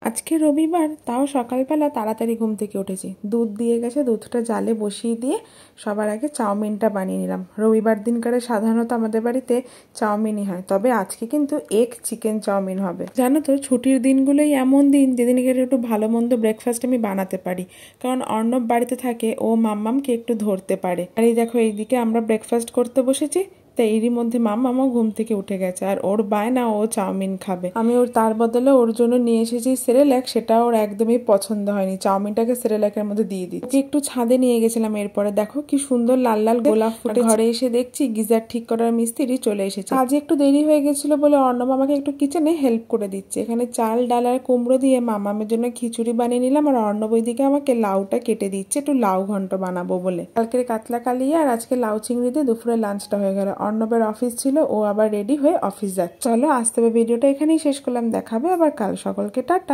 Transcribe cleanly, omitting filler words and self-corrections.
আজকে রবিবার, তাও সকালবেলা তাড়াতাড়ি ঘুম থেকে উঠেছি। দুধ দিয়ে গেছে, দুধটা জালে বসিয়ে দিয়ে সবার আগে চাউমিনটা বানিয়ে নিলাম। রবিবার দিনকারে সাধারণত আমাদের বাড়িতে চাউমিনই হয়, তবে আজকে কিন্তু এগ চিকেন চাউমিন হবে। জানো তো, ছুটির দিনগুলোই এমন দিন যেদিনকে একটু ভালো মন্দ ব্রেকফাস্ট আমি বানাতে পারি, কারণ অর্ণব বাড়িতে থাকে, ও মাম্মামকে একটু ধরতে পারে। আর এই দেখো, এইদিকে আমরা ব্রেকফাস্ট করতে বসেছি। তাই এরই মধ্যে মাম্মামও ঘুম থেকে উঠে গেছে, আর ওর বায়না ও চাউমিন খাবে। আমি তার বদলে ওর জন্য নিয়ে এসেছি সেরেল্যাক, সেটা ওর একদমই পছন্দ হয়নি। চাউমিনটাকে সেরেল্যাকের মধ্যে দিয়ে দিচ্ছি। একটু ছাদে নিয়ে গেছিলাম, এরপরে দেখো কি সুন্দর লাল লাল গোলাপ ফুটে। ঘরে এসে দেখছি গিজার ঠিক করার মিস্ত্রি চলে এসেছে। আজ একটু দেরি হয়ে গেছিল বলে অর্ণব আমাকে একটু কিচেনে হেল্প করে দিচ্ছে। এখানে চাল, ডাল আর কুমড়ো দিয়ে মামামের জন্য খিচুড়ি বানিয়ে নিলাম, আর অর্ণব ওইদিকে আমাকে লাউটা কেটে দিচ্ছে, একটু লাউ ঘন্ট বানাবো বলে। কালকের কাতলা কালিয়া আর আজকে লাউ চিংড়ি দিয়ে দুপুরে লাঞ্চটা হয়ে গেল। অর্ণবের অফিস ছিল, ও আবার রেডি হয়ে অফিস যাচ্ছে। চলো, আজ তবে ভিডিওটা এখানেই শেষ করলাম। দেখাবে আবার কাল। সকলকে টাটা।